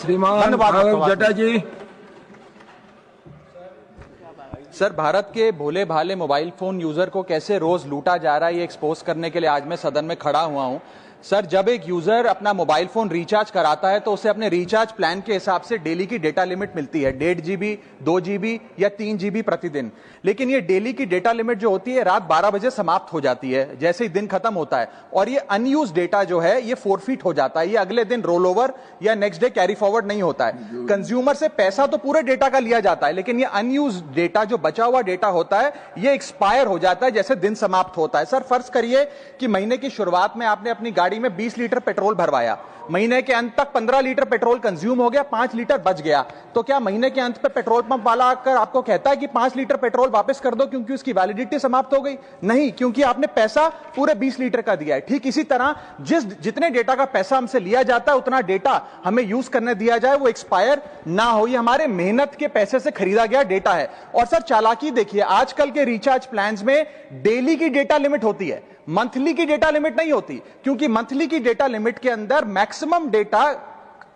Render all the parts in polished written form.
श्रीमान भागवत जटा जी। सर, भारत के भोले भाले मोबाइल फोन यूजर को कैसे रोज लूटा जा रहा है, ये एक्सपोज करने के लिए आज मैं सदन में खड़ा हुआ हूं। सर, जब एक यूजर अपना मोबाइल फोन रिचार्ज कराता है तो उसे अपने रिचार्ज प्लान के हिसाब से डेली की डेटा लिमिट मिलती है, 1.5 GB, 2 GB या 3 GB प्रतिदिन। लेकिन ये डेली की डेटा लिमिट जो होती है रात 12 बजे समाप्त हो जाती है, जैसे ही दिन खत्म होता है, और ये अनयूज डेटा जो है ये फोरफीट हो जाता है, ये अगले दिन रोल ओवर या नेक्स्ट डे कैरी फॉरवर्ड नहीं होता है। कंज्यूमर से पैसा तो पूरे डेटा का लिया जाता है, लेकिन ये अनयूज डेटा, जो बचा हुआ डेटा होता है, ये एक्सपायर हो जाता है जैसे दिन समाप्त होता है। सर, फर्ज करिए कि महीने की शुरुआत में आपने अपनी गाड़ी में 20 लीटर पेट्रोल भरवाया, महीने के अंत तक 15 लीटर पेट्रोल कंज्यूम हो गया, 5 लीटर बच गया, तो क्या महीने के अंत पे पेट्रोल पंप वाला आकर आपको कहता है कि 5 लीटर पेट्रोल वापस कर दो क्योंकि उसकी वैलिडिटी समाप्त हो गई? नहीं, क्योंकि आपने पैसा पूरे 20 लीटर का दिया है। ठीक इसी तरह जितने डेटा का पैसा हमसे लिया जाता है उतना डेटा हमें यूज करने दिया जाए, वो एक्सपायर ना हो। ये हमारे मेहनत के पैसे से खरीदा गया डेटा है। और सर, चालाकी देखिए, आजकल के रिचार्ज प्लान्स में डेली की डेटा लिमिट होती है, मंथली की डेटा लिमिट नहीं होती, क्योंकि मंथली की डेटा लिमिट के अंदर मैक्सिमम डेटा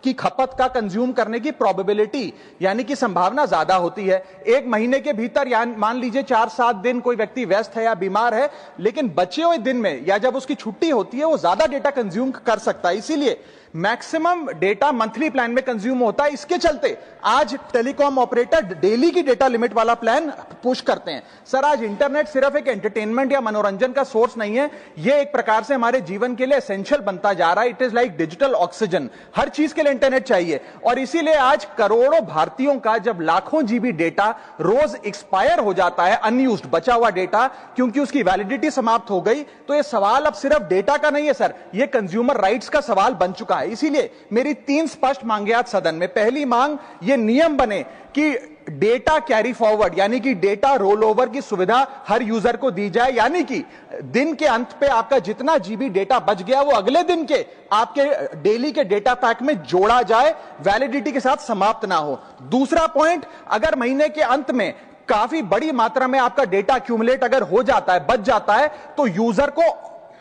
की खपत का कंज्यूम करने की प्रोबेबिलिटी यानी कि संभावना ज्यादा होती है। एक महीने के भीतर या मान लीजिए 4-7 दिन कोई व्यक्ति व्यस्त है या बीमार है, लेकिन बचे हुए दिन में या जब उसकी छुट्टी होती है वो ज्यादा डेटा कंज्यूम कर सकता है। इसीलिए मैक्सिमम डेटा मंथली प्लान में कंज्यूम होता है। इसके चलते आज टेलीकॉम ऑपरेटर डेली की डेटा लिमिट वाला प्लान पुश करते हैं। सर, आज इंटरनेट सिर्फ एक एंटरटेनमेंट या मनोरंजन का सोर्स नहीं है, यह एक प्रकार से हमारे जीवन के लिए एसेंशियल बनता जा रहा है। It is like digital oxygen, हर चीज के लिए इंटरनेट चाहिए। और इसीलिए आज करोड़ों भारतीयों का जब लाखों जीबी डेटा रोज एक्सपायर हो जाता है, अनयूज्ड बचा हुआ डेटा, क्योंकि उसकी वैलिडिटी समाप्त हो गई, तो यह सवाल अब सिर्फ डेटा का नहीं है सर, यह कंज्यूमर राइट्स का सवाल बन चुका है। इसीलिए मेरी 3 स्पष्ट मांगे आज सदन में। पहली मांग, ये नियम बने कि डेटा कैरी फॉरवर्ड यानी कि डेटा रोल ओवर की सुविधा हर यूजर को दी जाए, यानी कि दिन के अंत पे आपका जितना जीबी डेटा बच गया वो अगले दिन के आपके डेली के डेटा पैक में जोड़ा जाए, वैलिडिटी के साथ समाप्त ना हो। दूसरा पॉइंट, अगर महीने के अंत में काफी बड़ी मात्रा में आपका डेटा एक्यूमुलेट अगर हो जाता है, बच जाता है, तो यूजर को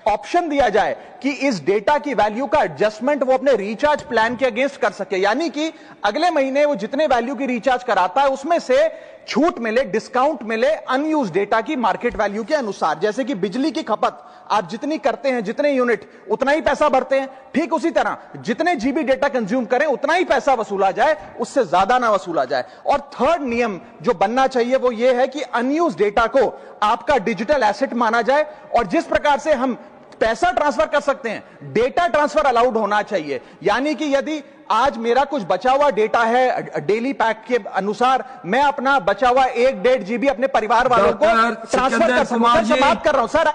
ऑप्शन दिया जाए कि इस डेटा की वैल्यू का एडजस्टमेंट वो अपने रिचार्ज प्लान के अगेंस्ट कर सके, यानी कि अगले महीने वो जितने वैल्यू की रिचार्ज कराता है उसमें से छूट मिले, डिस्काउंट मिले अनयूज्ड डेटा की मार्केट वैल्यू के अनुसार। जैसे कि बिजली की खपत आप जितनी करते हैं, जितने यूनिट, उतना ही पैसा भरते हैं, ठीक उसी तरह जितने जीबी डेटा कंज्यूम करें उतना ही पैसा वसूला जाए, उससे ज्यादा ना वसूला जाए। और थर्ड नियम जो बनना चाहिए वो ये है कि अनयूज्ड डेटा को आपका डिजिटल एसेट माना जाए, और जिस प्रकार से हम पैसा ट्रांसफर कर सकते हैं, डेटा ट्रांसफर अलाउड होना चाहिए। यानी कि यदि आज मेरा कुछ बचा हुआ डेटा है डेली पैक के अनुसार, मैं अपना बचा हुआ 1.5 GB अपने परिवार वालों को ट्रांसफर कर सकता हूं। सर, बात कर रहा हूं सर।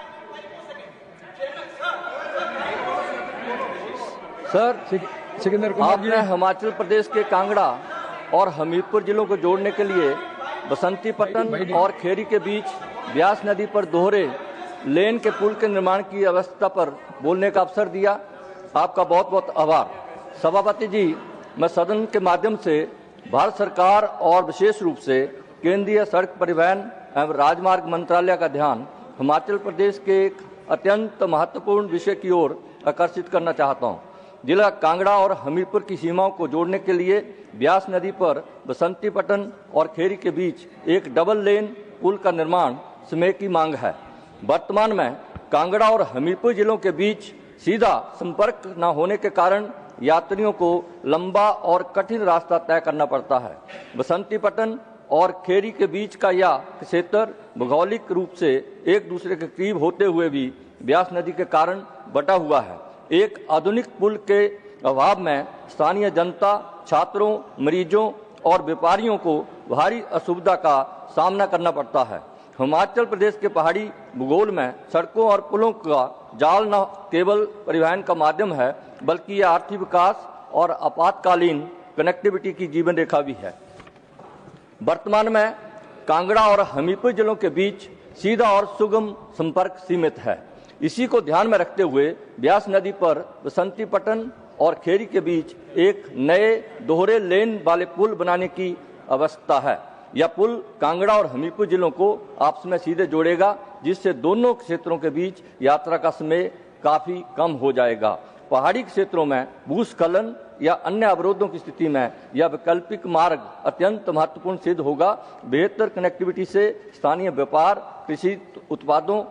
आपने हिमाचल प्रदेश के कांगड़ा और हमीरपुर जिलों को जोड़ने के लिए बसंती पट्टन और खेरी के बीच ब्यास नदी पर दोहरे लेन के पुल के निर्माण की अवस्था पर बोलने का अवसर दिया। आपका बहुत बहुत आभार। सभापति जी, मैं सदन के माध्यम से भारत सरकार और विशेष रूप से केंद्रीय सड़क परिवहन एवं राजमार्ग मंत्रालय का ध्यान हिमाचल प्रदेश के एक अत्यंत महत्वपूर्ण विषय की ओर आकर्षित करना चाहता हूँ। जिला कांगड़ा और हमीरपुर की सीमाओं को जोड़ने के लिए ब्यास नदी पर बसंती पट्टन और खेरी के बीच एक डबल लेन पुल का निर्माण समय की मांग है। वर्तमान में कांगड़ा और हमीरपुर जिलों के बीच सीधा संपर्क न होने के कारण यात्रियों को लंबा और कठिन रास्ता तय करना पड़ता है। बसंती पट्टन और खेरी के बीच का यह क्षेत्र भौगोलिक रूप से एक दूसरे के करीब होते हुए भी ब्यास नदी के कारण बटा हुआ है। एक आधुनिक पुल के अभाव में स्थानीय जनता, छात्रों, मरीजों और व्यापारियों को भारी असुविधा का सामना करना पड़ता है। हिमाचल प्रदेश के पहाड़ी भूगोल में सड़कों और पुलों का जाल न केवल परिवहन का माध्यम है, बल्कि यह आर्थिक विकास और आपातकालीन कनेक्टिविटी की जीवन रेखा भी है। वर्तमान में कांगड़ा और हमीरपुर जिलों के बीच सीधा और सुगम संपर्क सीमित है। इसी को ध्यान में रखते हुए ब्यास नदी पर बसंती पट्टन और खेरी के बीच एक नए दोहरे लेन वाले पुल बनाने की आवश्यकता है। यह पुल कांगड़ा और हमीरपुर जिलों को आपस में सीधे जोड़ेगा, जिससे दोनों क्षेत्रों के बीच यात्रा का समय काफी कम हो जाएगा। पहाड़ी क्षेत्रों में भूस्खलन या अन्य अवरोधों की स्थिति में यह वैकल्पिक मार्ग अत्यंत महत्वपूर्ण सिद्ध होगा। बेहतर कनेक्टिविटी से स्थानीय व्यापार, कृषि उत्पादों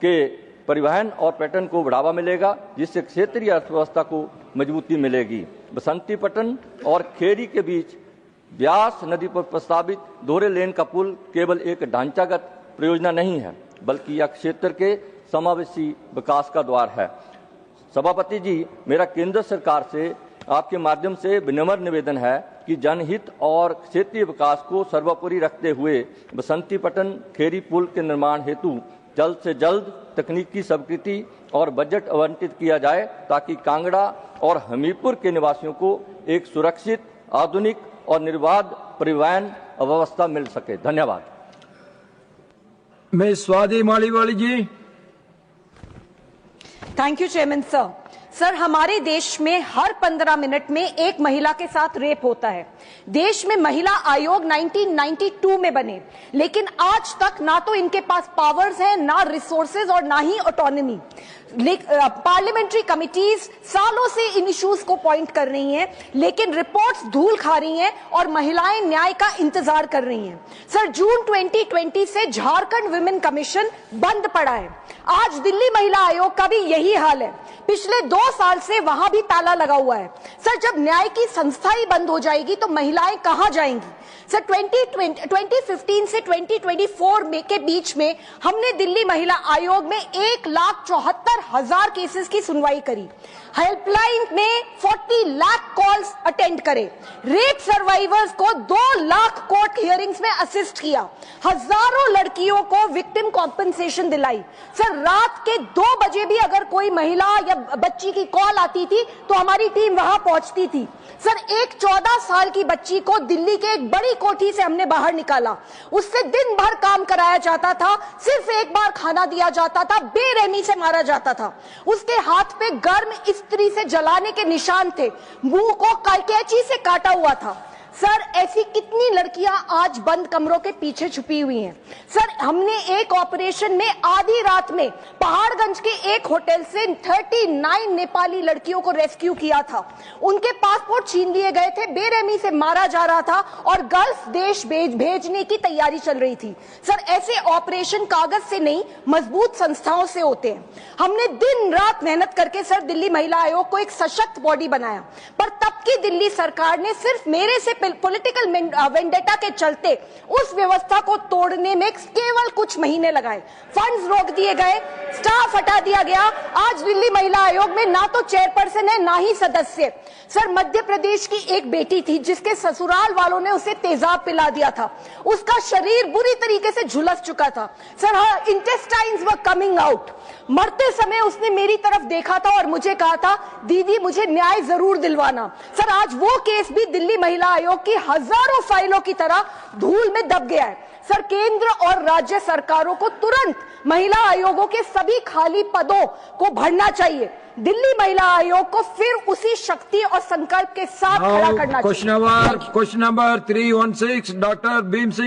के परिवहन और पर्यटन को बढ़ावा मिलेगा, जिससे क्षेत्रीय अर्थव्यवस्था को मजबूती मिलेगी। बसंतीपट्टन और खेरी के बीच ब्यास नदी पर प्रस्तावित दोहरे लेन का पुल केवल एक ढांचागत परियोजना नहीं है, बल्कि यह क्षेत्र के समावेशी विकास का द्वार है। सभापति जी, मेरा केंद्र सरकार से आपके माध्यम से विनम्र निवेदन है कि जनहित और क्षेत्रीय विकास को सर्वोपरि रखते हुए बसंतीपट्टन खेरी पुल के निर्माण हेतु जल्द से जल्द तकनीकी स्वीकृति और बजट आवंटित किया जाए, ताकि कांगड़ा और हमीरपुर के निवासियों को एक सुरक्षित, आधुनिक और निर्बाध परिवहन व्यवस्था मिल सके। धन्यवाद। मैं Swati Maliwal ji. Thank you chairman sir. Sir, हमारे देश में हर 15 मिनट में एक महिला के साथ रेप होता है। देश में महिला आयोग 1992 में बने, लेकिन आज तक ना तो इनके पास पावर्स हैं, ना रिसोर्सेज और ना ही ऑटोनॉमी। पार्लियामेंट्री कमिटीज सालों से इन इश्यूज को पॉइंट कर रही हैं, लेकिन रिपोर्ट्स धूल खा रही हैं और महिलाएं न्याय का इंतजार कर रही हैं। सर, जून 2020 से झारखंड विमेन कमीशन बंद पड़ा है। आज दिल्ली महिला आयोग का भी यही हाल है। पिछले 2 साल से वहां भी ताला लगा हुआ है। सर, जब न्याय की संस्था ही बंद हो जाएगी तो महिलाएं कहां जाएंगी? सर, 2015 से 2024 में के बीच में हमने दिल्ली महिला आयोग में 1,74,000 केसेस की सुनवाई करी। हेल्पलाइन में 40 लाख कॉल्स अटेंड करे। रेप सर्वाइवर्स को 2 लाख कोर्ट हियरिंग्स में असिस्ट किया। हजारों लड़कियों को विक्टिम कॉम्पेंसेशन दिलाई। सर, रात के 2 बजे भी अगर कोई महिला या बच्ची की कॉल आती थी तो हमारी टीम वहां पहुंचती थी। सर, एक 14 साल की बच्ची को दिल्ली के एक बड़ी कोठी से हमने बाहर निकाला। उससे दिन भर काम कराया जाता था, सिर्फ एक बार खाना दिया जाता था, बेरहमी से मारा जाता था। उसके हाथ पे गर्म इस्त्री से जलाने के निशान थे, मुंह को कैंची से काटा हुआ था। सर, ऐसी कितनी लड़कियां आज बंद कमरों के पीछे छुपी हुई हैं। सर, हमने एक ऑपरेशन में आधी रात में पहाड़गंज के एक होटल से 39 नेपाली लड़कियों को रेस्क्यू किया था। उनके पासपोर्ट छीन लिए गए थे, बेरहमी से मारा जा रहा था और गल्फ देश भेजने की तैयारी चल रही थी। सर, ऐसे ऑपरेशन कागज से नहीं, मजबूत संस्थाओं से होते हैं। हमने दिन रात मेहनत करके सर दिल्ली महिला आयोग को एक सशक्त बॉडी बनाया, पर तब की दिल्ली सरकार ने सिर्फ मेरे से पॉलिटिकल वेंडेटा के चलते उस व्यवस्था को तोड़ने में केवल कुछ महीने लगाए। फंड्स रोक दिए गए, स्टाफ हटा दिया गया। आज दिल्ली महिला आयोग में ना तो चेयरपर्सन है, ना ही सदस्य। सर, मध्य प्रदेश की एक बेटी थी जिसके ससुराल वालों ने उसे तेजाब पिला दिया था। उसका शरीर बुरी तरीके से झुलस चुका था। सर, हाँ, इंटेस्टाइन्स वर कमिंग आउट। मरते समय उसने मेरी तरफ देखा था और मुझे कहा था, दीदी मुझे न्याय जरूर दिलवाना। सर, आज वो केस भी दिल्ली महिला आयोग की हजारों फाइलों की तरह धूल में दब गया है। सर, केंद्र और राज्य सरकारों को तुरंत महिला आयोगों के सभी खाली पदों को भरना चाहिए। दिल्ली महिला आयोग को फिर उसी शक्ति और संकल्प के साथ खड़ा करना चाहिए। Question number 316 doctor Bhim Singh.